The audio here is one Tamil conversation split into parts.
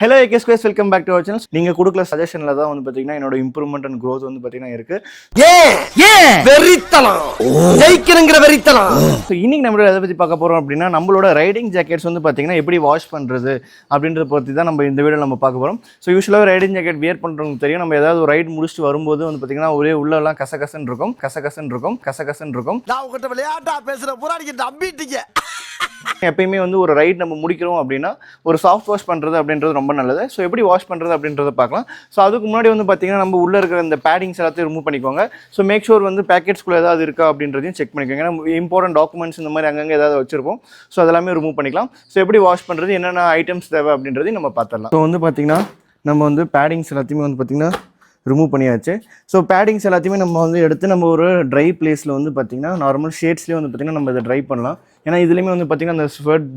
Hello AKS guys, welcome back to our channel. நீங்க கொடுக்கல சஜஷன்ல தான் வந்து பாத்தீங்கன்னா என்னோட இம்ப்ரூவ்மென்ட் அண்ட் growth வந்து பாத்தீங்கன்னா இருக்கு. வெறித்தலாம் ஜெயிக்கிறங்கிற வெறித்தலாம். சோ இன்னைக்கு நம்ம எதை பத்தி பார்க்க போறோம் அப்படின்னா நம்மளோட ரைடிங் ஜாக்கெட்ஸ் வந்து பாத்தீங்கன்னா எப்படி வாஷ் பண்றது அப்படின்றத பத்தி தான் நம்ம இந்த வீடியோல நம்ம பார்க்க போறோம். சோ யூசுவலா ரைடிங் ஜாக்கெட் வியர் பண்றவங்களுக்கு தெரியும், நம்ம ஏதாவது ஒரு ரைட் முடிச்சுட்டு வரும்போது வந்து பாத்தீங்கன்னா ஒரே உள்ள எல்லாம் கசகசன்னு இருக்கும். நான் உங்ககிட்ட விளையாட்டா பேசுற புராணிக்கு நம்பிட்டீங்க. எப்பயுமே வந்து ஒரு ரைட் நம்ம முடிக்கிறோம் அப்படின்னா ஒரு சாஃப்ட் வாஷ் பண்ணுறது அப்படின்றது ரொம்ப நல்லது. ஸோ எப்படி வாஷ் பண்ணுறது அப்படின்றத பார்க்கலாம். ஸோ அதுக்கு முன்னாடி வந்து பார்த்தீங்கன்னா நம்ம உள்ளே இருக்கிற இந்த பேடிங்ஸ் எல்லாத்தையும் ரிமூவ் பண்ணிக்கோங்க. ஸோ மேக் ஷூர் வந்து பேக்கெட்ஸ்குள்ளே ஏதாவது இருக்கா அப்படின்றதையும் செக் பண்ணிக்கோங்க. ஏன்னா இம்பார்ட்டன்ட் டாக்குமெண்ட்ஸ் இந்த மாதிரி அங்கங்கே ஏதாவது வச்சிருப்போம். ஸோ அதெல்லாமே ரிமூவ் பண்ணிக்கலாம். ஸோ எப்படி வாஷ் பண்ணுறது, என்னென்ன ஐட்டம்ஸ் தேவை அப்படின்றதையும் நம்ம பார்த்துடலாம். ஸோ வந்து பார்த்தீங்கன்னா நம்ம வந்து பேடிங்ஸ் எல்லாத்தையுமே வந்து பார்த்தீங்கன்னா ரிமூவ் பண்ணியாச்சு. ஸோ பேடிங்ஸ் எல்லாத்தையுமே நம்ம வந்து எடுத்து நம்ம ஒரு ட்ரை பிளேஸில் வந்து பார்த்திங்கன்னா நார்மல் ஷேட்ஸ்லேயே வந்து பார்த்திங்கன்னா நம்ம இதை ட்ரை பண்ணலாம். ஏன்னா இதுலேயுமே வந்து பார்த்திங்கன்னா அந்த ஸ்வெட்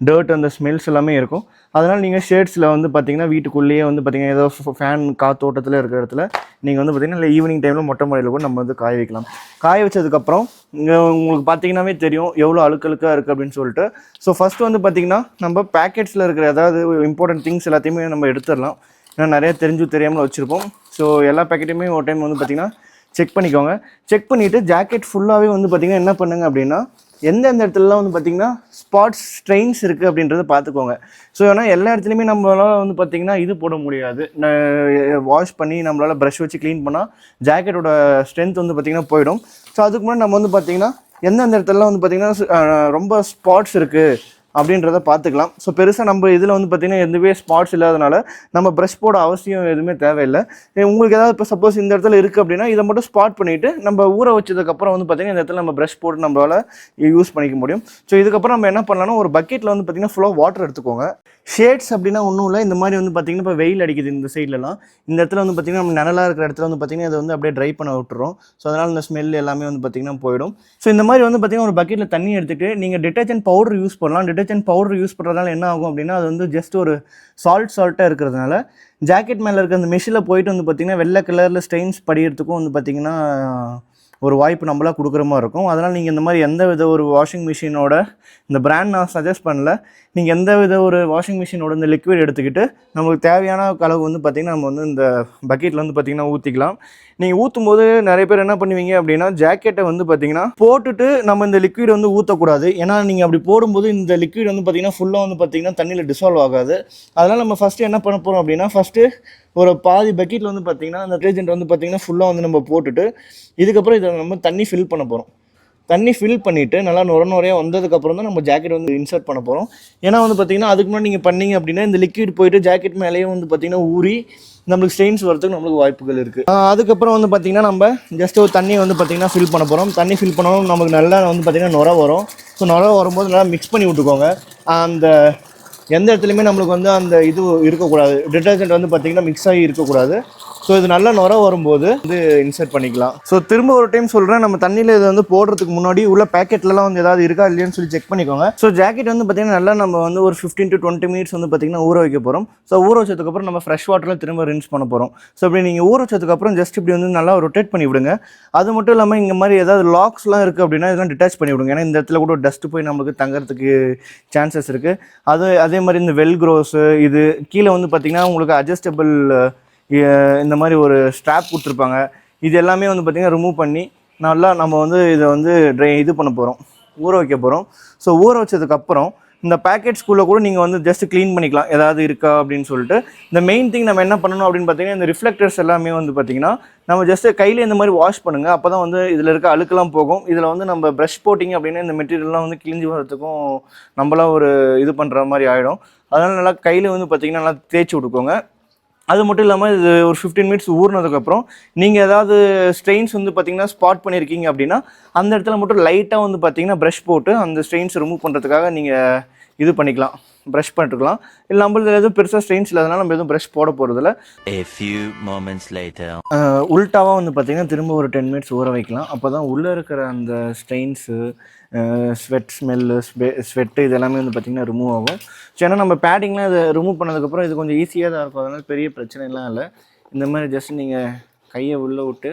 டர்ட் அந்த ஸ்மெல்ஸ் எல்லாமே இருக்கும். அதனால் நீங்கள் ஷேட்ஸில் வந்து பார்த்திங்கன்னா வீட்டுக்குள்ளேயே வந்து பார்த்திங்கன்னா ஏதோ ஃபேன் காத்தோட்டத்தில் இருக்கிற இடத்துல நீங்கள் வந்து பார்த்திங்கன்னா இல்லை ஈவினிங் டைமில் மொட்டை மாடியில் கூட நம்ம வந்து காய வைக்கலாம். காய வச்சதுக்கப்புறம் இங்கே உங்களுக்கு பார்த்திங்கன்னாவே தெரியும் எவ்வளோ அழுக்கழுக்காக இருக்குது அப்படின்னு சொல்லிட்டு. ஸோ ஃபஸ்ட்டு வந்து பார்த்திங்கன்னா நம்ம பேக்கெட்ஸில் இருக்கிற ஏதாவது இம்பார்ட்டன்ட் திங்ஸ் எல்லாத்தையுமே நம்ம எடுத்துடலாம். ஏன்னா நிறைய தெரியாமல் வச்சுருப்போம். ஸோ எல்லா பேக்கெட்டுமே ஒரு டைம் வந்து பார்த்திங்கன்னா செக் பண்ணிக்கோங்க. செக் பண்ணிவிட்டு ஜாக்கெட் ஃபுல்லாகவே வந்து பார்த்திங்கன்னா என்ன பண்ணுங்க அப்படின்னா எந்தெந்த இடத்துலலாம் வந்து பார்த்திங்கன்னா ஸ்பாட்ஸ் ஸ்ட்ரெயின்ஸ் இருக்குது அப்படின்றத பார்த்துக்கோங்க. ஸோ ஏன்னா எல்லா இடத்துலையுமே நம்மளால் வந்து பார்த்திங்கன்னா இது போட முடியாது. வாஷ் பண்ணி நம்மளால் ப்ரஷ் வச்சு க்ளீன் பண்ணால் ஜாக்கெட்டோட ஸ்ட்ரென்த் வந்து பார்த்திங்கன்னா போயிடும். ஸோ அதுக்கு முன்னாடி நம்ம வந்து பார்த்திங்கன்னா எந்தெந்த இடத்துலலாம் வந்து பார்த்திங்கன்னா ரொம்ப ஸ்பாட்ஸ் இருக்குது அப்படின்றத பார்த்துக்கலாம். ஸோ பெருசாக நம்ம இதில் வந்து பார்த்திங்கன்னா எதுவே ஸ்பாட்ஸ் இல்லாதனால நம்ம ப்ரஷ் போட அவசியம் எதுவுமே தேவையில்லை. உங்களுக்கு ஏதாவது இப்போ சப்போஸ் இந்த இடத்துல இருக்குது அப்படின்னா இதை மட்டும் ஸ்பாட் பண்ணிவிட்டு நம்ம ஊற வச்சதுக்கப்புறம் வந்து பார்த்திங்கன்னா இந்த இடத்துல நம்ம ப்ரஷ் போட்டு நம்மளால் யூஸ் பண்ணிக்க முடியும். ஸோ இதுக்கப்புறம் நம்ம என்ன பண்ணலாம்னா ஒரு பக்கெட்டில் வந்து பார்த்திங்கன்னா ஃபுல்லாக வாட்டர் எடுத்துக்கோங்க. ஷேட்ஸ் அப்படின்னா ஒன்றும் இல்லை, இந்த மாதிரி வந்து பார்த்திங்கன்னா இப்போ வெயில் அடிக்குது இந்த சைட்லலாம், இந்த இடத்துல வந்து பார்த்திங்கன்னா நம்ம நிழலாக இருக்கிற இடத்துல வந்து பார்த்திங்கன்னா அதை வந்து அப்படியே ட்ரை பண்ண விட்டுறோம். ஸோ அதனால் இந்த ஸ்மெல் எல்லாமே வந்து பார்த்திங்கன்னா போயிடும். ஸோ இந்த மாதிரி வந்து பார்த்திங்கன்னா ஒரு பக்கெட்டில் தண்ணி எடுத்துகிட்டு நீங்கள் டிட்டர்ஜென்ட் பவுடர் யூஸ் பண்ணலாம். டிட்டர்ஜென்ட் பவுடர் யூஸ் பண்ணுறதுனால என்ன ஆகும் அப்படின்னா அது வந்து ஜஸ்ட் ஒரு சால்ட்டாக இருக்கிறதுனால ஜாக்கெட் மேலே இருக்க அந்த மெஷினில் போயிட்டு வந்து பார்த்திங்கன்னா வெள்ளை கலரில் ஸ்டெயின்ஸ் படிக்கிறதுக்கும் வந்து பார்த்திங்கன்னா ஒரு வாய்ப்பு நம்மளாக கொடுக்குற மாதிரி இருக்கும். அதனால் நீங்கள் இந்த மாதிரி எந்த வித ஒரு வாஷிங் மிஷினோட இந்த பிராண்ட் நான் சஜஸ்ட் பண்ணல, நீங்கள் எந்த வித ஒரு வாஷிங் மிஷினோட இந்த லிக்விட் எடுத்துக்கிட்டு நம்மளுக்கு தேவையான அளவு வந்து பார்த்திங்கன்னா நம்ம வந்து இந்த பக்கெட்டில் வந்து பார்த்திங்கன்னா ஊற்றிக்கலாம். நீங்கள் ஊற்றும் போது நிறைய பேர் என்ன பண்ணுவீங்க அப்படின்னா ஜாக்கெட்டை வந்து பார்த்திங்கன்னா போட்டுட்டு நம்ம இந்த லிக்விட் வந்து ஊற்றக்கூடாது. ஏன்னா நீங்கள் அப்படி போடும்போது இந்த லிக்விட் வந்து பார்த்திங்கன்னா ஃபுல்லாக வந்து பார்த்திங்கன்னா தண்ணியில் டிசால்வ் ஆகாது. அதனால் நம்ம ஃபஸ்ட்டு என்ன பண்ண போகிறோம் அப்படின்னா ஃபஸ்ட்டு ஒரு பாதி பக்கெட்டில் வந்து பார்த்திங்கன்னா அந்த டிட்டர்ஜென்ட் வந்து பார்த்திங்கன்னா ஃபுல்லாக வந்து நம்ம போட்டுட்டு இதுக்கப்புறம் இதை நம்ம தண்ணி ஃபில் பண்ண போகிறோம். தண்ணி ஃபில் பண்ணிவிட்டு நல்லா நுரையாக வந்ததுக்கப்புறம் தான் நம்ம ஜாக்கெட் வந்து இன்சர்ட் பண்ண போகிறோம். ஏன்னா வந்து பார்த்திங்கன்னா அதுக்கு முன்னாடி நீங்கள் பண்ணிங்க அப்படின்னா இந்த லிக்விட் போயிட்டு ஜாக்கெட் மேலேயே வந்து பார்த்திங்கன்னா ஊறி நம்மளுக்கு ஸ்டெயின்ஸ் வரதுக்கு நம்மளுக்கு வாய்ப்புகள் இருக்குது. அதுக்கப்புறம் வந்து பார்த்திங்கன்னா நம்ம ஜஸ்ட் ஒரு தண்ணியை வந்து பார்த்திங்கன்னா ஃபில் பண்ண போகிறோம். தண்ணி ஃபில் பண்ணணும் நமக்கு நல்லா வந்து பார்த்திங்கன்னா நுரை வரும். ஸோ நுரை வரும்போது நல்லா மிக்ஸ் பண்ணி விட்டுக்கோங்க. அந்த எந்த இடத்துலையுமே நம்மளுக்கு வந்து அந்த இது இருக்கக்கூடாது, டிட்டர்ஜென்ட் வந்து பார்த்திங்கன்னா மிக்ஸ் ஆகி இருக்கக்கூடாது. ஸோ இது நல்லா நுர வரும்போது வந்து இன்சர்ட் பண்ணிக்கலாம். ஸோ திரும்ப ஒரு டைம் சொல்கிறேன், நம்ம தண்ணியில் இதை வந்து போடுறதுக்கு முன்னாடி உள்ள பேக்கெட்லலாம் வந்து ஏதாவது இருக்கா இல்லையான்னு சொல்லி செக் பண்ணிக்கோங்க. ஸோ ஜாக்கெட் வந்து பார்த்திங்கன்னா நல்லா நம்ம வந்து ஒரு 15 to 20 மினிட்ஸ் வந்து பார்த்திங்கன்னா ஊற வைக்க போகிறோம். ஸோ ஊற வச்சதுக்கப்புறம் நம்ம ஃப்ரெஷ் வாட்டரில் திரும்ப ரின்ஸ் பண்ண போகிறோம். ஸோ இப்படி நீங்கள் ஊற வச்சதுக்கப்புறம் ஜஸ்ட் இப்படி வந்து நல்லா ரொட்டேட் பண்ணி விடுங்க. அது மட்டும் இல்லாமல் இங்கே மாதிரி ஏதாவது லாக்ஸ்லாம் இருக்குது அப்படின்னா இதெல்லாம் டிட்டாச் பண்ணி விடுங்க. ஏன்னா இந்த இடத்துல கூட டஸ்ட் போய் நம்மளுக்கு தங்குறதுக்கு சான்சஸ் இருக்குது. அதே மாதிரி இந்த வெல்க்ரோஸு இது கீழே வந்து பார்த்திங்கன்னா உங்களுக்கு அட்ஜஸ்டபிள் இந்த மாதிரி ஒரு ஸ்ட்ராப் கொடுத்துருப்பாங்க. இது எல்லாமே வந்து பார்த்திங்கன்னா ரிமூவ் பண்ணி நல்லா நம்ம வந்து இதை வந்து இது பண்ண போகிறோம், ஊற வைக்க போகிறோம். ஸோ ஊற வச்சதுக்கப்புறம் இந்த பேக்கெட்ஸ்குள்ளே கூட நீங்கள் வந்து ஜஸ்ட் க்ளீன் பண்ணிக்கலாம் ஏதாவது இருக்கா அப்படின்னு சொல்லிட்டு. இந்த மெயின் திங் நம்ம என்ன பண்ணணும் அப்படின்னு பார்த்தீங்கன்னா இந்த ரிஃப்ளெக்டர்ஸ் எல்லாமே வந்து பார்த்திங்கன்னா நம்ம ஜஸ்ட்டு கையில் இந்த மாதிரி வாஷ் பண்ணுங்கள். அப்போ தான் வந்து இதில் இருக்க அழுக்கெல்லாம் போகும். இதில் வந்து நம்ம ப்ரஷ் போட்டிங்க அப்படின்னா இந்த மெட்டீரியல்லாம் வந்து கிழிஞ்சி வரதுக்கும் நம்மளாம் ஒரு இது பண்ணுற மாதிரி ஆகிடும். அதனால் நல்லா கையில் வந்து பார்த்திங்கன்னா நல்லா தேய்ச்சி விட்டுக்கோங்க. அது மட்டும் இல்லாமல் இது ஒரு 15 மினிட்ஸ் ஊறினதுக்கப்புறம் நீங்கள் ஏதாவது ஸ்ட்ரெயின்ஸ் வந்து பார்த்திங்கன்னா ஸ்பாட் பண்ணியிருக்கீங்க அப்படின்னா அந்த இடத்துல மட்டும் லைட்டாக வந்து பார்த்திங்கன்னா ப்ரஷ் போட்டு அந்த ஸ்ட்ரெயின்ஸ் ரிமூவ் பண்ணுறதுக்காக நீங்கள் இது பண்ணிக்கலாம், ப்ரஷ் பண்ணிட்டுருக்கலாம். இல்லை நம்மளது எதுவும் பெருசாக ஸ்ட்ரெயின்ஸ் இல்லாதனால நம்ம எதுவும் ப்ரஷ் போட போகிறதில்ல. உல்ட்டாவாக வந்து பார்த்திங்கன்னா திரும்ப ஒரு 10 மினிட்ஸ் ஊற வைக்கலாம். அப்போ தான் உள்ளே இருக்கிற அந்த ஸ்ட்ரெயின்ஸு ஸ்வெட் ஸ்மெல்லு ஸ்வெட்டு இது எல்லாமே வந்து பார்த்திங்கன்னா ரிமூவ் ஆகும். ஸோ ஏன்னா நம்ம பேடிங்லாம் இதை ரிமூவ் பண்ணதுக்கப்புறம் இது கொஞ்சம் ஈஸியாக தான் இருக்கும். அதனால் பெரிய பிரச்சனைலாம் இல்லை. இந்த மாதிரி ஜஸ்ட் நீங்கள் கையை உள்ளே விட்டு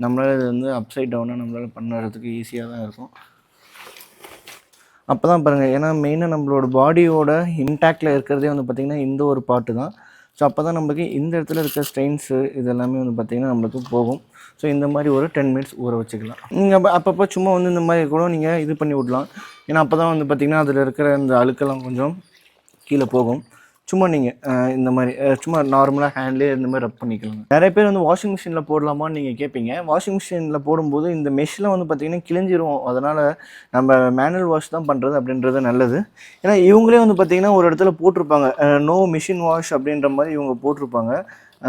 நம்மளால் இது வந்து அப்சைட் டவுனாக நம்மளால் பண்ணுறதுக்கு ஈஸியாக தான் இருக்கும். அப்போ தான் பாருங்கள், ஏன்னா மெயினாக நம்மளோட பாடியோட இன்டாக்டில் இருக்கிறதே வந்து பார்த்திங்கன்னா இந்த ஒரு பாட்டு தான். ஸோ அப்போ தான் நம்மளுக்கு இந்த இடத்துல இருக்க ஸ்ட்ரெயின்ஸு இது எல்லாமே வந்து பார்த்திங்கன்னா நம்மளுக்கு போகும். ஸோ இந்த மாதிரி ஒரு 10 மினிட்ஸ் ஊற வச்சுக்கலாம். நீங்கள் அப்பப்போ சும்மா வந்து இந்த மாதிரி கூட நீங்கள் இது பண்ணி விடலாம். ஏன்னா அப்போ தான் வந்து பார்த்திங்கன்னா அதில் இருக்கிற இந்த அழுக்கெல்லாம் கொஞ்சம் கீழே போகும். சும்மா நீங்கள் இந்த மாதிரி சும்மா நார்மலாக ஹேண்ட்லேயே இந்த மாதிரி ரப் பண்ணிக்கலாம். நிறைய பேர் வந்து வாஷிங் மிஷினில் போடலாமான்னு நீங்கள் கேட்பீங்க. வாஷிங் மிஷினில் போடும்போது இந்த மெஷ்லாம் வந்து பார்த்திங்கன்னா கிழிஞ்சிரும். அதனால் நம்ம மேனுவல் வாஷ் தான் பண்ணுறது அப்படின்றது நல்லது. ஏன்னா இவங்களே வந்து பார்த்திங்கன்னா ஒரு இடத்துல போட்டிருப்பாங்க, நோ மிஷின் வாஷ் அப்படின்ற மாதிரி இவங்க போட்டிருப்பாங்க.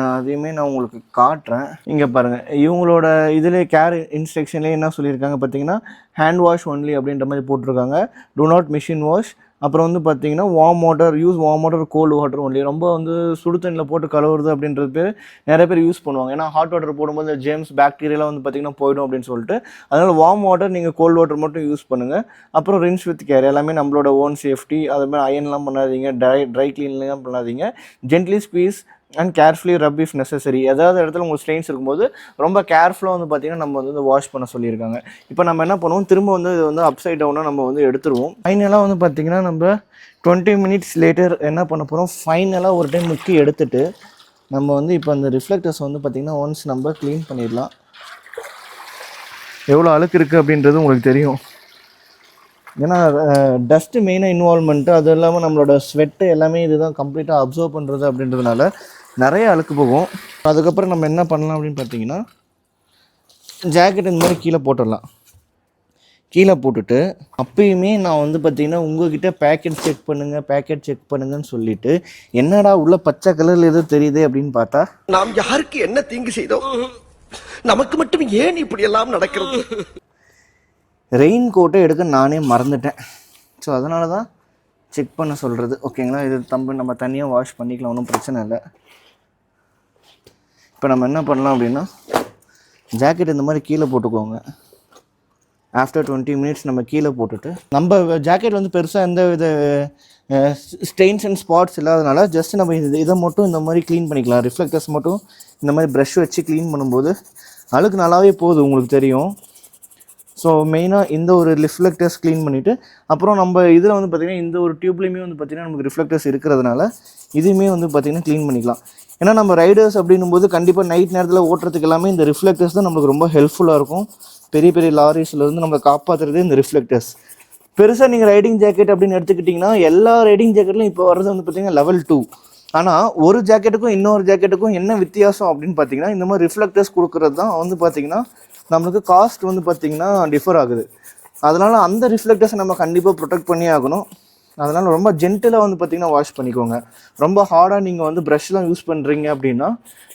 அதையுமே நான் உங்களுக்கு காட்டுறேன். இங்கே பாருங்கள், இவங்களோட இதில் கேர் இன்ஸ்ட்ரக்ஷன்லேயே என்ன சொல்லியிருக்காங்க பார்த்தீங்கன்னா, ஹேண்ட் வாஷ் ஒன்லி அப்படின்ற மாதிரி போட்டிருக்காங்க. Do not machine wash. அப்புறம் வந்து பார்த்தீங்கன்னா warm water, use warm water, cold water only. ரொம்ப வந்து சுடு தண்ணியில் போட்டு கழுவுறது அப்படின்றது பேர் நிறைய பேர் யூஸ் பண்ணுவாங்க. ஏன்னா ஹாட் வாட்டர் போடும்போது ஜெர்ம்ஸ் பாக்டீரியெல்லாம் வந்து பார்த்திங்கன்னா போயிடும் அப்படின்னு சொல்லிட்டு. அதனால் வார்ம் வாட்டர், நீங்கள் கோல்டு வாட்டர் மட்டும் யூஸ் பண்ணுங்கள். அப்புறம் ரின்ஸ் வித் கேர், எல்லாமே நம்மளோட ஓன் சேஃப்டி. அதுமாதிரி அயன்லாம் பண்ணாதீங்க, ட்ரை க்ளீன்லாம் பண்ணாதீங்க. Gently squeeze and carefully rub if necessary. ஏதாவது இடத்துல உங்களுக்கு ஸ்ட்ரெயின்ஸ் இருக்கும்போது ரொம்ப கேர்ஃபுல்லாக வந்து பார்த்திங்கன்னா நம்ம வந்து வாஷ் பண்ண சொல்லியிருக்காங்க. இப்போ நம்ம என்ன பண்ணுவோம், திரும்ப வந்து இது வந்து அப்சைட் டவுனாக நம்ம வந்து எடுத்துருவோம். ஃபைனலாக வந்து பார்த்திங்கன்னா நம்ம 20 மினிட்ஸ் லேட்டர் என்ன பண்ண போகிறோம், ஃபைனலாக ஒரு டைம் முக்கி எடுத்துகிட்டு நம்ம வந்து இப்போ அந்த ரிஃப்ளெக்டர்ஸ் வந்து பார்த்திங்கன்னா ஒன்ஸ் நம்ம க்ளீன் பண்ணிடலாம். எவ்வளோ அழுக்கு இருக்குது அப்படின்றது உங்களுக்கு தெரியும். ஏன்னா டஸ்ட்டு மெயினாக இன்வால்மெண்ட்டு, அது இல்லாமல் நம்மளோட ஸ்வெட்டு எல்லாமே இது தான் கம்ப்ளீட்டாக அப்சர்வ் பண்ணுறது அப்படின்றதுனால நிறைய அழுக்கு போகும். அதுக்கப்புறம் நம்ம என்ன பண்ணலாம் அப்படின்னு பார்த்தீங்கன்னா, ஜாக்கெட் இந்த மாதிரி கீழே போட்டுடலாம். கீழே போட்டுட்டு அப்பயுமே நான் வந்து பார்த்திங்கன்னா உங்கள்கிட்ட பேக்கெட் செக் பண்ணுங்கன்னு சொல்லிவிட்டு, என்னடா உள்ள பச்சை கலரில் எதுவும் தெரியுது அப்படின்னு பார்த்தா, நாம் யாருக்கு என்ன தீங்கு செய்தோம், நமக்கு மட்டும் ஏன் இப்படி எல்லாம் நடக்கிறது? ரெயின் கோட்டை எடுக்க நானே மறந்துட்டேன். ஸோ அதனால தான் செக் பண்ண சொல்கிறது. ஓகேங்களா, இது நம்ம தனியாக வாஷ் பண்ணிக்கலாம், ஒன்றும் பிரச்சனை இல்லை. இப்போ நம்ம என்ன பண்ணலாம் அப்படின்னா, ஜாக்கெட் இந்த மாதிரி கீழே போட்டுக்கோங்க. ஆஃப்டர் 20 மினிட்ஸ் நம்ம கீழே போட்டுட்டு, நம்ம ஜாக்கெட் வந்து பெருசாக எந்த வித ஸ்டெயின்ஸ் அண்ட் ஸ்பாட்ஸ் இல்லாதனால ஜஸ்ட் நம்ம இதை மட்டும் இந்த மாதிரி க்ளீன் பண்ணிக்கலாம். ரிஃப்ளெக்டர்ஸ் மட்டும் இந்த மாதிரி ப்ரஷ் வச்சு க்ளீன் பண்ணும்போது அழுக்கு நல்லாவே போகுது, உங்களுக்கு தெரியும். ஸோ மெயினாக இந்த ஒரு ரிஃப்ளெக்டர்ஸ் க்ளீன் பண்ணிவிட்டு, அப்புறம் நம்ம இதில் வந்து பார்த்திங்கன்னா இந்த ஒரு டியூப்லேயுமே வந்து பார்த்திங்கன்னா நமக்கு ரிஃப்ளெக்டர்ஸ் இருக்கிறதுனால இதுவுமே வந்து பார்த்திங்கன்னா க்ளீன் பண்ணிக்கலாம். ஏன்னா நம்ம ரைடர்ஸ் அப்படின்னும்போது கண்டிப்பாக நைட் நேரத்தில் ஓட்டுறதுக்கு எல்லாமே இந்த ரிஃப்ளெக்டர்ஸ் தான் நம்மளுக்கு ரொம்ப ஹெல்ப்ஃபுல்லாக இருக்கும். பெரிய பெரிய லாரிஸ்லேருந்து நம்மளை காப்பாற்றுறது இந்த ரிஃப்ளெக்டர்ஸ். பெருசாக நீங்கள் ரைடிங் ஜாக்கெட் அப்படின்னு எடுத்துக்கிட்டிங்கன்னா, எல்லா ரைடிங் ஜாக்கெட்லையும் இப்போ வர்றது வந்து பார்த்திங்கன்னா லெவல் 2. ஆனால் ஒரு ஜாக்கெட்டுக்கும் இன்னொரு ஜாக்கெட்டுக்கும் என்ன வித்தியாசம் அப்படின்னு பார்த்தீங்கன்னா, இந்த மாதிரி ரிஃப்ளெக்டர்ஸ் கொடுக்குறது தான் வந்து பார்த்திங்கன்னா நம்மளுக்கு காஸ்ட் வந்து பார்த்திங்கன்னா டிஃபர் ஆகுது. அதனால் அந்த ரிஃப்ளெக்டர்ஸை நம்ம கண்டிப்பாக ப்ரொடெக்ட் பண்ணி ஆகணும். அதனால் ரொம்ப ஜென்டிலாக வந்து பார்த்திங்கன்னா வாஷ் பண்ணிக்கோங்க. ரொம்ப ஹார்டாக நீங்கள் வந்து ப்ரஷ்லாம் யூஸ் பண்ணுறீங்க அப்படின்னா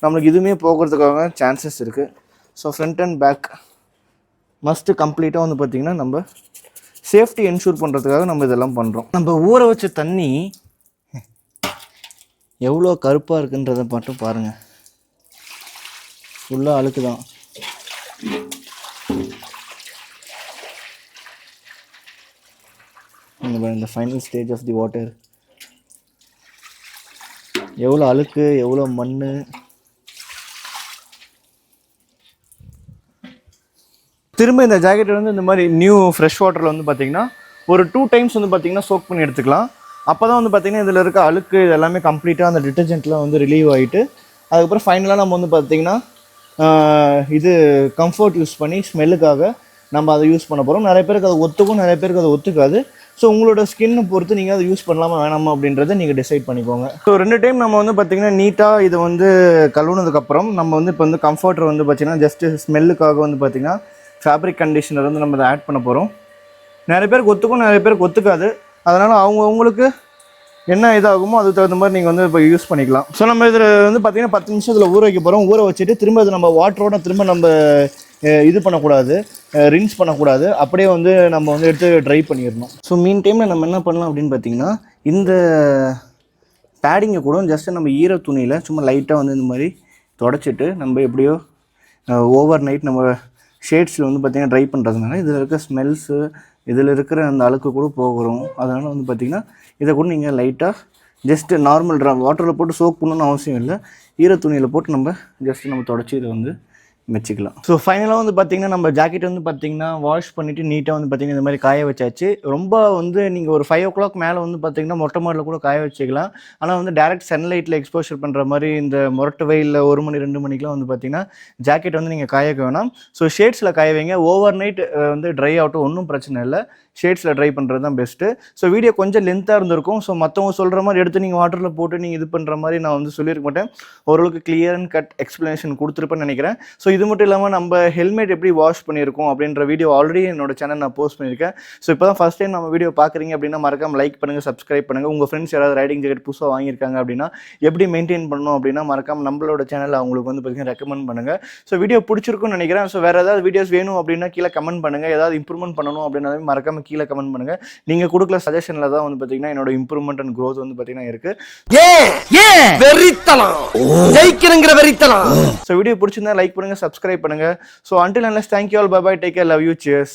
நம்மளுக்கு இதுவுமே போகிறதுக்காக சான்சஸ் இருக்குது. So front and back must கம்ப்ளீட்டாக வந்து பார்த்திங்கன்னா நம்ம சேஃப்டி என்ஷூர் பண்ணுறதுக்காக நம்ம இதெல்லாம் பண்ணுறோம். நம்ம ஊற வச்ச தண்ணி எவ்வளோ கருப்பாக இருக்குன்றதை மட்டும் பாருங்கள். ஃபுல்லாக அழுக்கு தான். இந்த final stage of the water எவ்வளோ அழுக்கு, எவ்வளோ மண். திரும்ப இந்த ஜாக்கெட் வந்து இந்த மாதிரி நியூ ஃப்ரெஷ் வாட்டரில் வந்து பார்த்திங்கன்னா ஒரு 2 டைம்ஸ் வந்து பார்த்திங்கன்னா சோக் பண்ணி எடுத்துக்கலாம். அப்போ தான் வந்து பார்த்திங்கன்னா இதில் இருக்க அழுக்கு இது எல்லாமே கம்ப்ளீட்டாக அந்த டிட்டர்ஜென்ட்லாம் வந்து ரிலீவ் ஆகிட்டு, அதுக்கப்புறம் ஃபைனலாக நம்ம வந்து பார்த்திங்கன்னா இது கம்ஃபர்ட் யூஸ் பண்ணி ஸ்மெல்லுக்காக நம்ம அதை யூஸ் பண்ண போகிறோம். நிறைய பேருக்கு அது ஒத்துக்கும், நிறைய பேருக்கு அது ஒத்துக்காது. ஸோ உங்களோட ஸ்கின்னை பொறுத்து நீங்கள் அதை யூஸ் பண்ணலாமா வேணாமா அப்படின்றத நீங்கள் டிசைட் பண்ணிக்கோங்க. ஸோ 2 டைம் நம்ம வந்து பார்த்திங்கன்னா நீட்டாக இதை வந்து கழுவுனதுக்கப்புறம் நம்ம வந்து இப்போ வந்து கம்ஃபர்ட்டர் வந்து பார்த்திங்கன்னா ஜஸ்ட்டு ஸ்மெல்லுக்காக வந்து பார்த்திங்கன்னா ஃபேப்ரிக் கண்டிஷனர் வந்து நம்ம அதை ஆட் பண்ண போகிறோம். நிறைய பேருக்கு ஒத்துக்கும், நிறைய பேருக்கு ஒத்துக்காது. அதனால் அவங்களுக்கு என்ன இதாகுமோ அதுக்கு தகுந்த மாதிரி நீங்கள் வந்து இப்போ யூஸ் பண்ணிக்கலாம். ஸோ நம்ம இதில் வந்து பார்த்திங்கன்னா 10 நிமிஷம் இதில் ஊற வைக்க போகிறோம். ஊற வச்சுட்டு திரும்ப இது நம்ம வாட்டரோட திரும்ப நம்ம இது பண்ணக்கூடாது, ரின்ஸ் பண்ணக்கூடாது. அப்படியே வந்து நம்ம வந்து எடுத்து ட்ரை பண்ணிடணும். ஸோ மீன் டைமில் நம்ம என்ன பண்ணலாம் அப்படின்னு பார்த்திங்கன்னா, இந்த பேடிங்கை கூட ஜஸ்ட்டு நம்ம ஈர துணியில் சும்மா லைட்டாக வந்து இந்த மாதிரி தொடச்சிட்டு நம்ம எப்படியோ ஓவர் நைட் நம்ம ஷேட்ஸில் வந்து பார்த்திங்கன்னா ட்ரை பண்ணுறதுனால இதில் இருக்க ஸ்மெல்ஸு, இதில் இருக்கிற அந்த அழுக்கு கூட போகிறோம். அதனால் வந்து பார்த்திங்கன்னா இதை கூட நீங்கள் லைட்டாக ஜஸ்ட்டு நார்மல் வாட்டரில் போட்டு சோக் பண்ணணும்னு அவசியம் இல்லை. ஈர துணியில் போட்டு நம்ம ஜஸ்ட்டு நம்ம தொடச்சி இதை வந்து வச்சுக்கலாம். ஸோ ஃபைனலாக வந்து பார்த்தீங்கன்னா நம்ம ஜாக்கெட் வந்து பார்த்தீங்கன்னா வாஷ் பண்ணிவிட்டு நீட்டாக வந்து பார்த்தீங்கன்னா இந்த மாதிரி காய வச்சாச்சு. ரொம்ப வந்து நீங்கள் ஒரு 5 o'clock மேலே வந்து பார்த்தீங்கன்னா மொட்டை மாடியில் கூட காய வச்சுக்கலாம். ஆனால் வந்து டேரக்ட் சன்லைட்டில் எக்ஸ்போஷர் பண்ணுற மாதிரி இந்த மொரட்டு வெயிலில் 1 மணி 2 மணிக்கெலாம் வந்து பார்த்தீங்கன்னா ஜாக்கெட் வந்து நீங்கள் காய வைக்க வேணாம். ஸோ ஷேட்ஸில் காய வைங்க. ஓவர் நைட் வந்து ட்ரை ஆகட்டும், ஒன்றும் பிரச்சனை இல்லை. ஷேட்ஸில் ட்ரை பண்ணுறது தான் பெஸ்ட்டு. ஸோ வீடியோ கொஞ்சம் லென்த்தாக இருந்திருக்கும். ஸோ மற்றவங்க சொல்கிற மாதிரி எடுத்து நீங்கள் வாட்டரில் போட்டு நீங்கள் இது பண்ணுற மாதிரி நான் வந்து சொல்லியிருக்க மாட்டேன். ஓரளவுக்கு கிளியர் அண்ட் கட் எக்ஸ்ப்ளனேஷன் கொடுத்துருப்பேன்னு நினைக்கிறேன். ஸோ இது மட்டும் இல்லாமல் நம்ம ஹெல்மெட் எப்படி வாஷ் பண்ணியிருக்கோம் அப்படின்ற வீடியோ ஆல்ரெடி என்னோட சேனல் நான் போஸ்ட் பண்ணியிருக்கேன். ஸோ இப்போ தான் ஃபஸ்ட் டைம் நம்ம வீடியோ பார்க்குறீங்க அப்படின்னா மறக்காம லைக் பண்ணுங்கள், சப்ஸ்கிரைப் பண்ணுங்கள். உங்கள் ஃப்ரெண்ட்ஸ் யாராவது ரைடிங் ஜாக்கெட் புதுசாக வாங்கியிருக்காங்க அப்படின்னா எப்படி மெயின்டைன் பண்ணணும் அப்படின்னா மறக்காம நம்மளோட சேனலில் அவங்களுக்கு வந்து பார்த்தீங்கன்னா ரெக்கமெண்ட் பண்ணுங்கள். ஸோ வீடியோ பிடிச்சிருக்குன்னு நினைக்கிறேன். ஸோ வேறு ஏதாவது வீடியோஸ் வேணும் அப்படின்னா கீழே கமெண்ட் பண்ணுங்கள். ஏதாவது இம்ப்ரூவ்மெண்ட் பண்ணணும் அப்படின்னாலும் மறக்காம கீழே கமெண்ட் பண்ணுங்கள். நீங்கள் கொடுக்குற சஜஷனில் தான் வந்து பார்த்தீங்கன்னா என்னோட இம்ப்ரூவ்மெண்ட் அண்ட் க்ரோத் வந்து பார்த்தீங்கன்னா இருக்குது. வெறித்தலாம் ஜெயிக்கிறங்கிற வெறித்தலாம். ஸோ வீடியோ பிடிச்சிருந்தா லைக் பண்ணுங்கள், சப்ஸ்கிரைப் பண்ணுங்கள். So until unless, thank you all, bye bye, take care, love you, cheers.